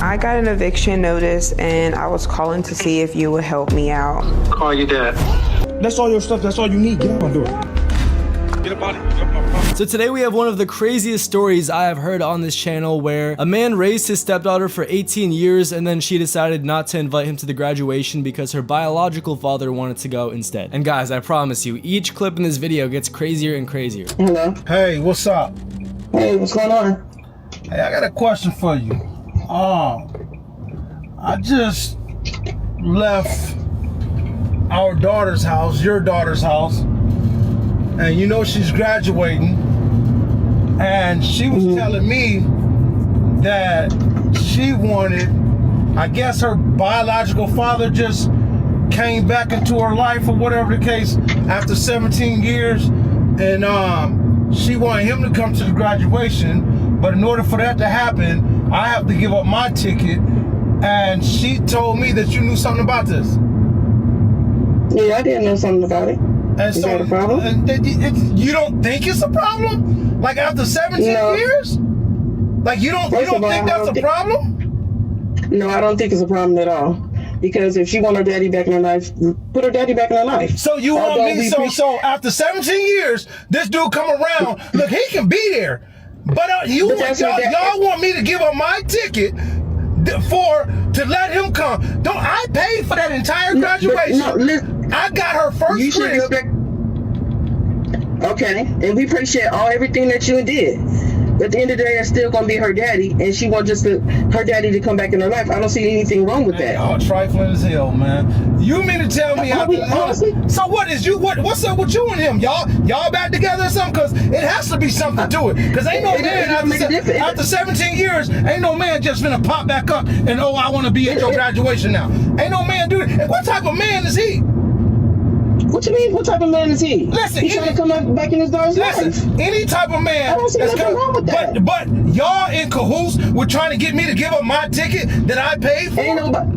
I got an eviction notice and I was calling to see if you would help me out. Call your dad. That's all your stuff. That's all you need. Get up and do it. Get up on it. So today we have one of the craziest stories I have heard on this channel, where a man raised his stepdaughter for 18 years and then she decided not to invite him to the graduation because her biological father wanted to go instead. And guys, I promise you, each clip in this video gets crazier and crazier. Hello. Hey, what's up? Hey, what's going on? Hey, I got a question for you. I just left our daughter's house, your daughter's house, and you know she's graduating, and she was telling me that she wanted, I guess her biological father just came back into her life or whatever the case after 17 years, and she wanted him to come to the graduation, but in order for that to happen, I have to give up my ticket, and she told me that you knew something about this. Yeah, I didn't know something about it. And Is so, that a problem? You don't think it's a problem? Like after 17 years? Like you don't think that's a problem? No, I don't think it's a problem at all. Because if she want her daddy back in her life, put her daddy back in her life. So you want me, so after 17 years, this dude come around, look, he can be there. But y'all want me to give up my ticket to let him come. Don't I pay for that entire graduation? I got her first trip. Okay, and we appreciate everything that you did. But at the end of the day, it's still gonna be her daddy, and she wants her daddy to come back in her life. I don't see anything wrong with that. Y'all trifling as hell, man. You mean to tell me so what's up with you and him? Y'all back together or something? Cause it has to be something to it. Cause ain't no man after 17 years, ain't no man just gonna pop back up and I wanna be at your graduation now. Ain't no man do it. And what type of man is he? What you mean? What type of man is he? Listen, he's trying to come back in his daughter's life. Any type of man. I don't see nothing wrong with that. But y'all in cahoots with trying to get me to give up my ticket that I paid for? Ain't nobody.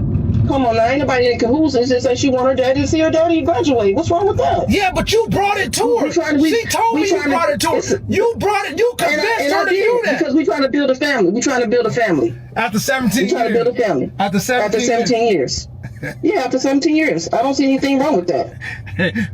Come on now, ain't nobody in cahoots. It's just that she want her daddy to see her daddy graduate. What's wrong with that? Yeah, but you brought it to her. She told me you brought it to her. You brought it. You convinced her to do that. Because we trying to build a family. We trying to build a family. After 17 years. We trying to build a family. After 17 years. Yeah, after 17 years. I don't see anything wrong with that.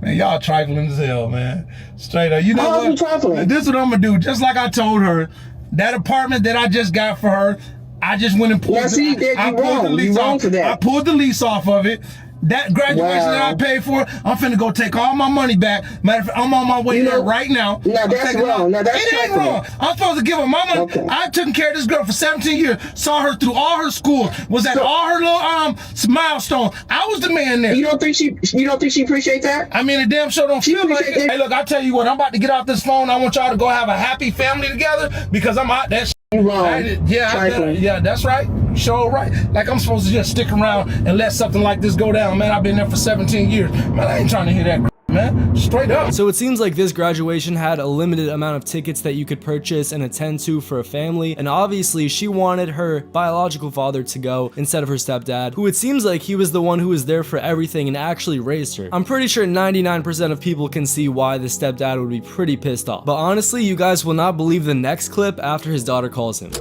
Man, y'all trifling as hell, man. Straight up. You know what? This is what I'm going to do. Just like I told her, that apartment that I just got for her, I just went and pulled the lease off. I pulled the lease off of it. That graduation that I paid for, I'm finna go take all my money back. Matter of fact, I'm on my way there right now. Now that's wrong. Now that's it ain't wrong. I'm supposed to give her my money. Okay. I've taken care of this girl for 17 years. Saw her through all her school. Was at all her little milestones. I was the man there. You don't think she appreciate that? I mean, the damn show don't feel like it. Hey, look, I tell you what. I'm about to get off this phone. I want y'all to go have a happy family together because I'm out that. Yeah, that's right. Sure right. Like I'm supposed to just stick around and let something like this go down, man. I've been there for 17 years. Man, I ain't trying to hear that, man. Straight up. So it seems like this graduation had a limited amount of tickets that you could purchase and attend to for a family, and obviously she wanted her biological father to go instead of her stepdad, who it seems like he was the one who was there for everything and actually raised her. I'm pretty sure 99% of people can see why the stepdad would be pretty pissed off. But honestly, you guys will not believe the next clip after his daughter calls him.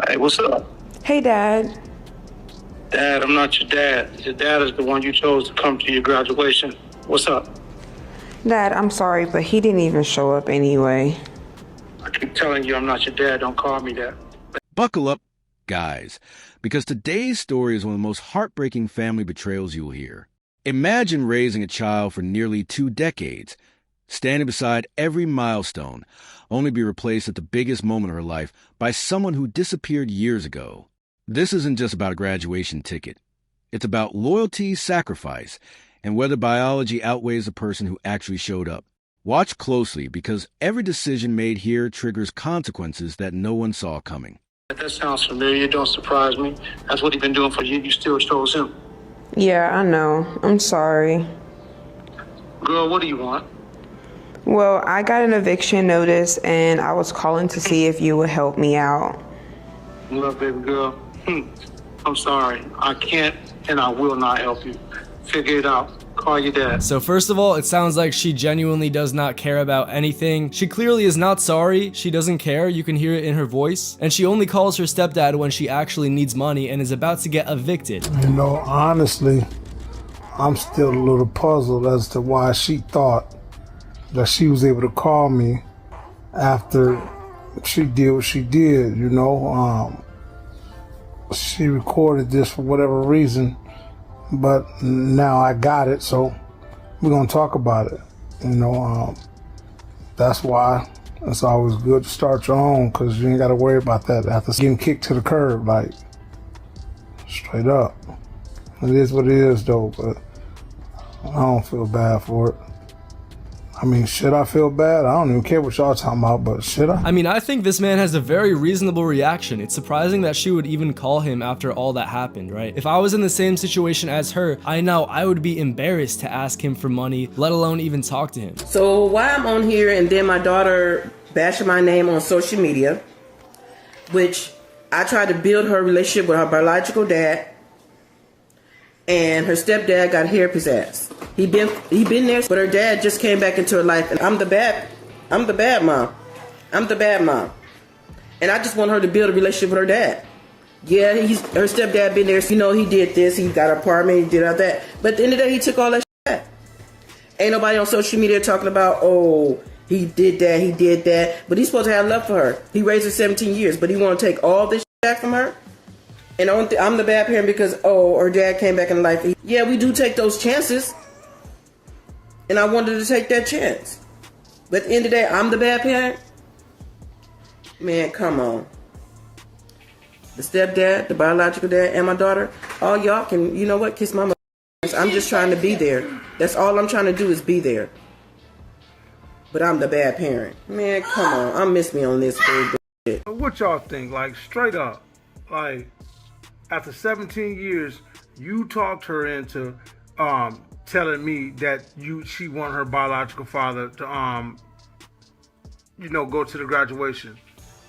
Hey, what's up? Hey, Dad. Dad, I'm not your dad. Your dad is the one you chose to come to your graduation. What's up? Dad, I'm sorry, but he didn't even show up anyway. I keep telling you I'm not your dad. Don't call me that. Buckle up, guys, because today's story is one of the most heartbreaking family betrayals you will hear. Imagine raising a child for nearly 2 decades, standing beside every milestone, only to be replaced at the biggest moment of her life by someone who disappeared years ago. This isn't just about a graduation ticket. It's about loyalty, sacrifice, and whether biology outweighs the person who actually showed up. Watch closely, because every decision made here triggers consequences that no one saw coming. That sounds familiar. Don't surprise me. That's what he's been doing for you. You still chose him. Yeah, I know. I'm sorry. Girl, what do you want? Well, I got an eviction notice and I was calling to see if you would help me out. Look, baby girl, I'm sorry. I can't and I will not help you. Figure it out. call you dad. So first of all, it sounds like she genuinely does not care about anything. She clearly is not sorry. She doesn't care. You can hear it in her voice. And she only calls her stepdad when she actually needs money and is about to get evicted. You know, honestly, I'm still a little puzzled as to why she thought that she was able to call me after she did what she did, you know. She recorded this for whatever reason, but now I got it, so we're gonna talk about it. You know, that's why it's always good to start your own, because you ain't gotta worry about that after getting kicked to the curb, like, straight up. It is what it is, though, but I don't feel bad for it. I mean, should I feel bad? I don't even care what y'all talking about, but should I? I mean, I think this man has a very reasonable reaction. It's surprising that she would even call him after all that happened, right? If I was in the same situation as her, I know I would be embarrassed to ask him for money, let alone even talk to him. So why I'm on here and then my daughter bashing my name on social media, which I tried to build her relationship with her biological dad, and her stepdad got hair up his ass. He been there, but her dad just came back into her life, and I'm the bad mom. I'm the bad mom. And I just want her to build a relationship with her dad. Yeah, her stepdad been there, you know, he did this, he got an apartment, he did all that. But at the end of the day, he took all that shit back. Ain't nobody on social media talking about, oh, he did that. But he's supposed to have love for her. He raised her 17 years, but he want to take all this shit back from her? And I'm the bad parent because, oh, her dad came back in life. Yeah, we do take those chances. And I wanted to take that chance. But at the end of the day, I'm the bad parent? Man, come on. The stepdad, the biological dad, and my daughter, all y'all can, you know what, kiss my mother. I'm just trying to be there. That's all I'm trying to do is be there. But I'm the bad parent. Man, come on. I miss me on this bullshit. What y'all think? Like, straight up, like, after 17 years, you talked her into telling me that she wanted her biological father to go to the graduation.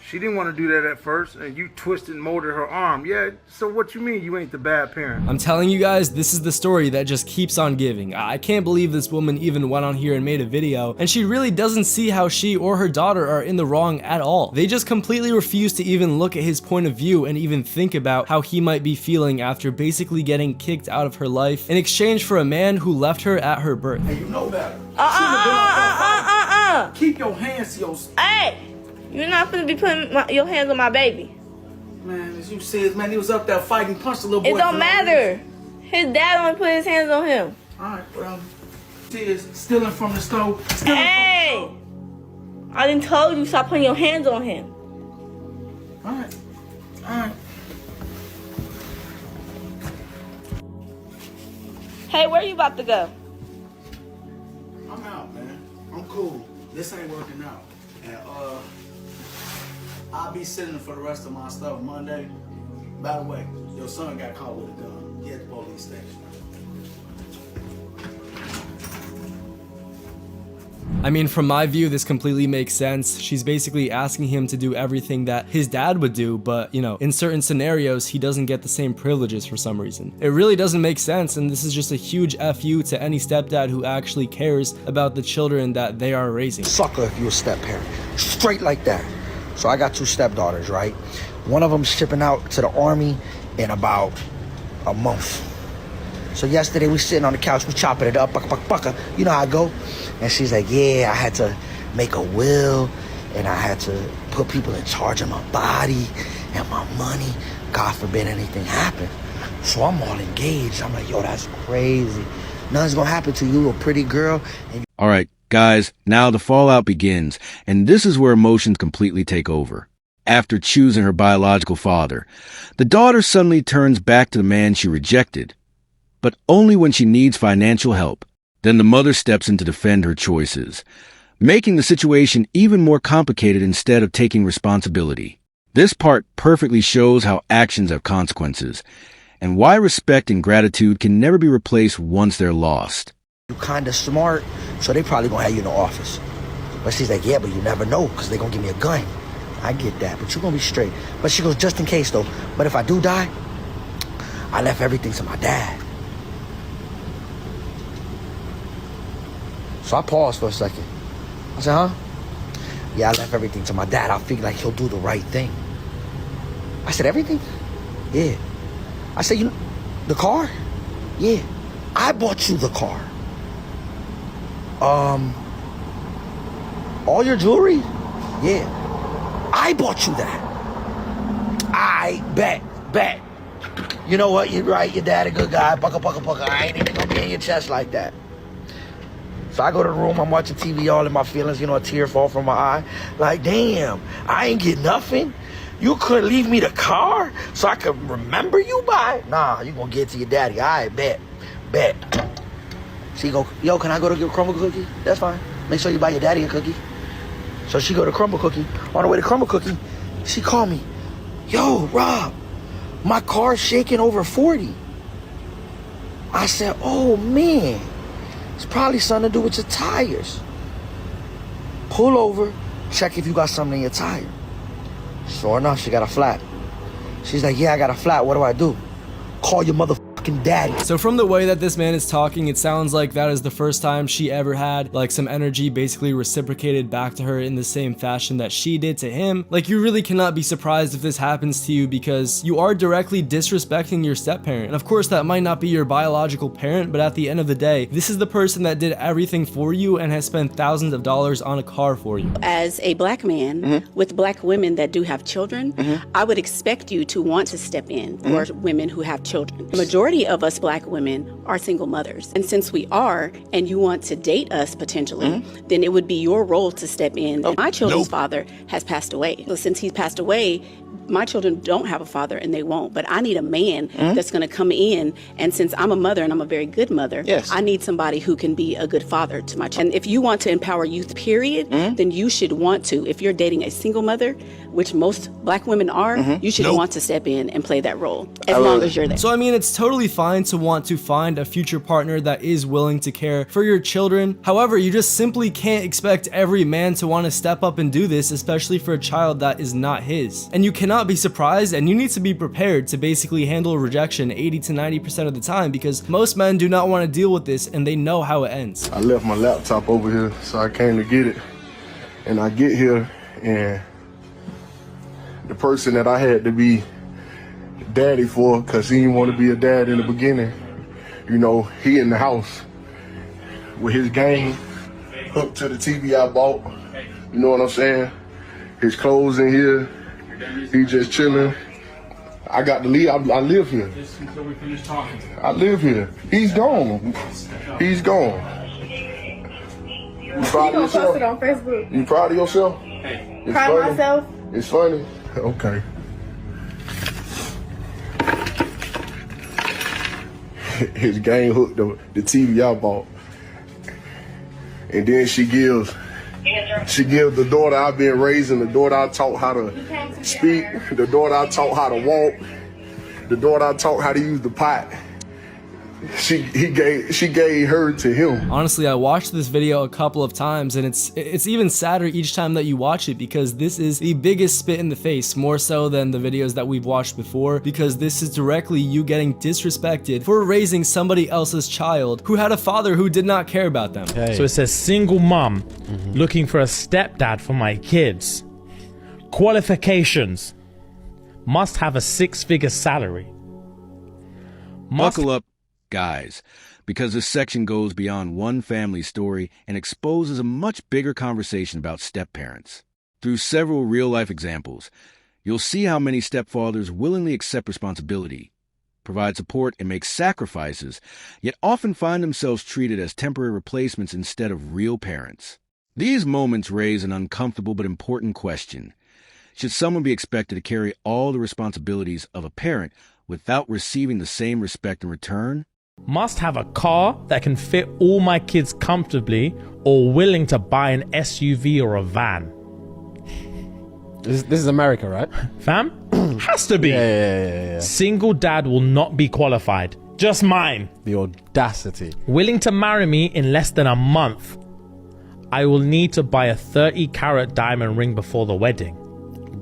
She didn't want to do that at first, and you twisted and molded her arm. Yeah, so what you mean you ain't the bad parent? I'm telling you guys, this is the story that just keeps on giving. I can't believe this woman even went on here and made a video, and she really doesn't see how she or her daughter are in the wrong at all. They just completely refuse to even look at his point of view and even think about how he might be feeling after basically getting kicked out of her life in exchange for a man who left her at her birth. Hey, you know better. Keep your hands to your... Hey! You're not gonna be putting your hands on my baby. Man, as you said, man, he was up there fighting, punched the little boy. It don't matter. His dad only put his hands on him. Alright, well, stealing from the stove. Hey! I done told you stop putting your hands on him. Alright. Hey, where you about to go? I'm out, man. I'm cool. This ain't working out. And I'll be sitting for the rest of my stuff Monday. By the way, your son got caught with a gun. He at the police station. I mean, from my view, this completely makes sense. She's basically asking him to do everything that his dad would do, but, you know, in certain scenarios, he doesn't get the same privileges for some reason. It really doesn't make sense, and this is just a huge FU to any stepdad who actually cares about the children that they are raising. Sucker if you a step-parent. Straight like that. So I got 2 stepdaughters, right? One of them shipping out to the army in about a month. So yesterday we sitting on the couch, we chopping it up, bucka. You know how I go? And she's like, yeah, I had to make a will, and I had to put people in charge of my body and my money. God forbid anything happen. So I'm all engaged. I'm like, yo, that's crazy. Nothing's gonna happen to you, a pretty girl. And All right, guys, now the fallout begins, and this is where emotions completely take over. After choosing her biological father, the daughter suddenly turns back to the man she rejected, but only when she needs financial help. Then the mother steps in to defend her choices, making the situation even more complicated instead of taking responsibility. This part perfectly shows how actions have consequences, and why respect and gratitude can never be replaced once they're lost. you kind of smart, so they probably gonna have you in the office. But she's like, yeah, but you never know, because they gonna give me a gun. I get that, but you're gonna be straight. But she goes, just in case though, but if I do die, I left everything to my dad. So I paused for a second. I said, huh? Yeah, I left everything to my dad. I feel like he'll do the right thing. I said, everything? Yeah. I said, the car? Yeah. I bought you the car. All your jewelry? Yeah. I bought you that. I bet. You know what? You're right. Your dad a good guy. Bucka. I ain't even gonna be in your chest like that. So I go to the room. I'm watching TV, all in my feelings. A tear fall from my eye. Like, damn, I ain't get nothing. You couldn't leave me the car so I could remember you by? Nah, you gonna get it to your daddy. All right, bet. She go, yo, can I go to get a crumble cookie? That's fine. Make sure you buy your daddy a cookie. So she go to crumble cookie. On the way to crumble cookie, she called me. Yo, Rob, my car's shaking over 40. I said, oh man, it's probably something to do with your tires. Pull over, check if you got something in your tire. Sure enough, she got a flat. She's like, yeah, I got a flat. What do I do? Call your motherfucking daddy. So from the way that this man is talking, it sounds like that is the first time she ever had like some energy basically reciprocated back to her in the same fashion that she did to him. Like, you really cannot be surprised if this happens to you, because you are directly disrespecting your step-parent. And of course, that might not be your biological parent, but at the end of the day, this is the person that did everything for you and has spent thousands of dollars on a car for you. As a black man with black women that do have children, I would expect you to want to step in for women who have children. The majority of us black women are single mothers. And since we are, and you want to date us potentially, then it would be your role to step in. My children's father has passed away. So since he's passed away, my children don't have a father and they won't, but I need a man that's going to come in, and since I'm a mother and I'm a very good mother, I need somebody who can be a good father to my children. And if you want to empower youth, period, then you should want to, if you're dating a single mother, which most black women are, you should want to step in and play that role as long as you're there. So I mean, it's totally fine to want to find a future partner that is willing to care for your children. However, you just simply can't expect every man to want to step up and do this, especially for a child that is not his. And you cannot be surprised, and you need to be prepared to basically handle rejection 80 to 90% of the time, because most men do not want to deal with this and they know how it ends. I left my laptop over here, so I came to get it. And I get here, and the person that I had to be daddy for, because he didn't want to be a dad in the beginning, he in the house with his game hooked to the TV I bought. You know what I'm saying? His clothes in here. He just chilling. I got to leave. I live here. Just until we finish talking. I live here. He's gone. He's gone. You proud of yourself? Post it on Facebook. You proud of yourself? Hey. It's Proud funny. of myself. It's funny. Okay. His game hooked the TV I bought. And then she gives the daughter I've been raising, the daughter I taught how to speak, the daughter I taught how to walk, the daughter I taught how to use the pot. She gave her to him. Honestly, I watched this video a couple of times, and it's even sadder each time that you watch it, because this is the biggest spit in the face, more so than the videos that we've watched before, because this is directly you getting disrespected for raising somebody else's child who had a father who did not care about them. Hey. So it says single mom looking for a stepdad for my kids. Qualifications: must have a 6-figure salary. Buckle up, guys, because this section goes beyond one family story and exposes a much bigger conversation about step-parents. Through several real-life examples, you'll see how many stepfathers willingly accept responsibility, provide support, and make sacrifices, yet often find themselves treated as temporary replacements instead of real parents. These moments raise an uncomfortable but important question. Should someone be expected to carry all the responsibilities of a parent without receiving the same respect in return? Must have a car that can fit all my kids comfortably, or willing to buy an SUV or a van. This is America, right? Fam? Has to be. Yeah. Single dad will not be qualified. Just mine. The audacity. Willing to marry me in less than a month. I will need to buy a 30-carat diamond ring before the wedding.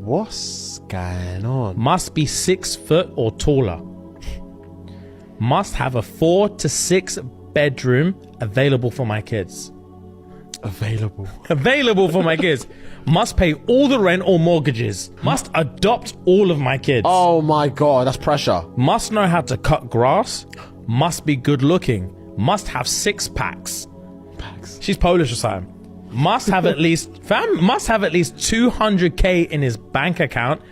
What's going on? Must be 6 foot or taller. Must have a 4 to 6 bedroom available for my kids. Available for my kids. Must pay all the rent or mortgages. Must adopt all of my kids. Oh my god, that's pressure. Must know how to cut grass. Must be good looking. Must have 6 packs. She's Polish or something. Must have at least 200k in his bank account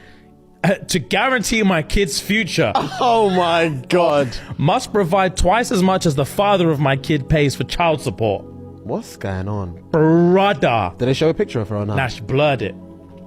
to guarantee my kid's future. Oh my god. Must provide twice as much as the father of my kid pays for child support. What's going on? Brother. Did they show a picture of her or not? Nah, she blurred it.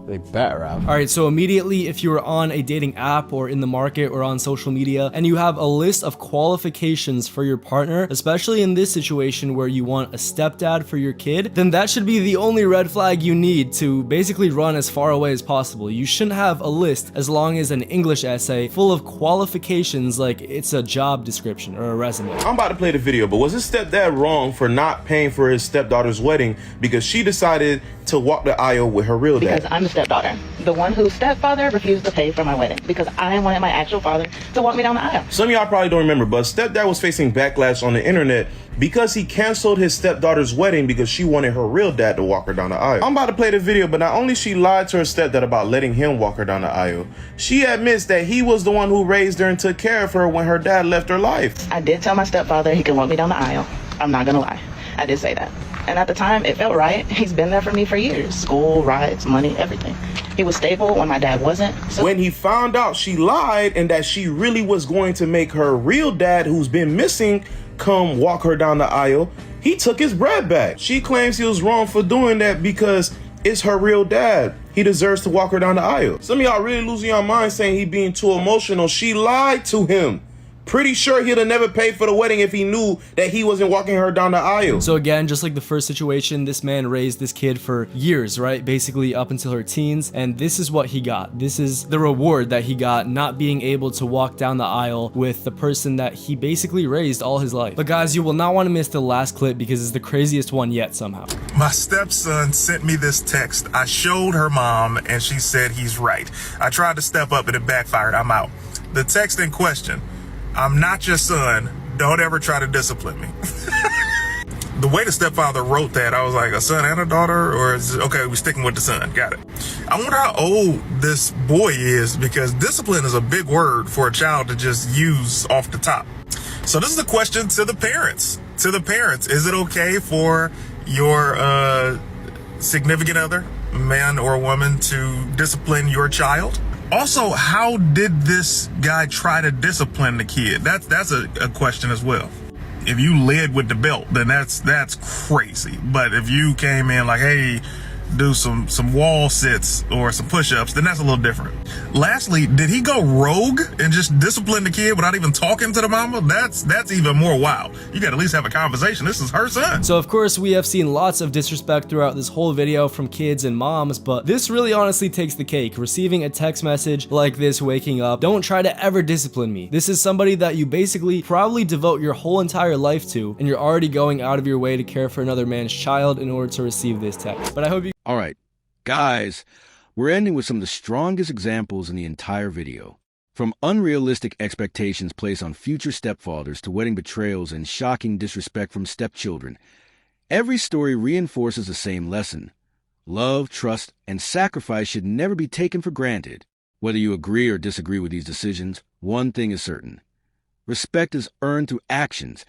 They better have. All right, so immediately, if you are on a dating app or in the market or on social media and you have a list of qualifications for your partner, especially in this situation where you want a stepdad for your kid, then that should be the only red flag you need to basically run as far away as possible. You shouldn't have a list as long as an English essay full of qualifications like it's a job description or a resume. I'm about to play the video, but was his stepdad wrong for not paying for his stepdaughter's wedding because she decided to walk the aisle with her real dad? Because I'm the stepdaughter, the one whose stepfather refused to pay for my wedding because I wanted my actual father to walk me down the aisle. Some of y'all probably don't remember, but stepdad was facing backlash on the internet because he canceled his stepdaughter's wedding because she wanted her real dad to walk her down the aisle. I'm about to play the video, but not only she lied to her stepdad about letting him walk her down the aisle, she admits that he was the one who raised her and took care of her when her dad left her life. I did tell my stepfather he could walk me down the aisle. I'm not gonna lie. I did say that. And at the time, it felt right. He's been there for me for years. School, rides, money, everything. He was stable when my dad wasn't. So when he found out she lied and that she really was going to make her real dad, who's been missing, come walk her down the aisle, he took his bread back. She claims he was wrong for doing that because it's her real dad. He deserves to walk her down the aisle. Some of y'all really losing your mind saying he being too emotional. She lied to him. Pretty sure he'd have never paid for the wedding if he knew that he wasn't walking her down the aisle. So again, just like the first situation, this man raised this kid for years, right? Basically up until her teens. And this is what he got. This is the reward that he got, not being able to walk down the aisle with the person that he basically raised all his life. But guys, you will not want to miss the last clip because it's the craziest one yet somehow. My stepson sent me this text. I showed her mom and she said he's right. I tried to step up and it backfired. I'm out. The text in question: I'm not your son. Don't ever try to discipline me. The way the stepfather wrote that, I was like, a son and a daughter? Or is it, okay, we're sticking with the son. Got it. I wonder how old this boy is, because discipline is a big word for a child to just use off the top. So this is a question to the parents. To the parents, is it okay for your significant other, man or woman, to discipline your child? Also, how did this guy try to discipline the kid? That's a question as well. If you led with the belt, then that's crazy. But if you came in like, hey, do some wall sits or some push-ups, then that's a little different. Lastly, did he go rogue and just discipline the kid without even talking to the mama? That's even more wild. You gotta at least have a conversation. This is her son. So of course we have seen lots of disrespect throughout this whole video from kids and moms, but this really honestly takes the cake. Receiving a text message like this, waking up, don't try to ever discipline me. This is somebody that you basically probably devote your whole entire life to, and you're already going out of your way to care for another man's child in order to receive this text. But I hope you All right, guys, we're ending with some of the strongest examples in the entire video. From unrealistic expectations placed on future stepfathers to wedding betrayals and shocking disrespect from stepchildren, every story reinforces the same lesson. Love, trust, and sacrifice should never be taken for granted. Whether you agree or disagree with these decisions, one thing is certain. Respect is earned through actions,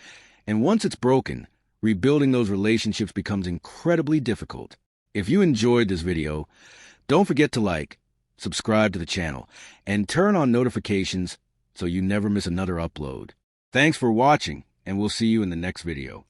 and once it's broken, rebuilding those relationships becomes incredibly difficult. If you enjoyed this video, don't forget to like, subscribe to the channel, and turn on notifications so you never miss another upload. Thanks for watching, and we'll see you in the next video.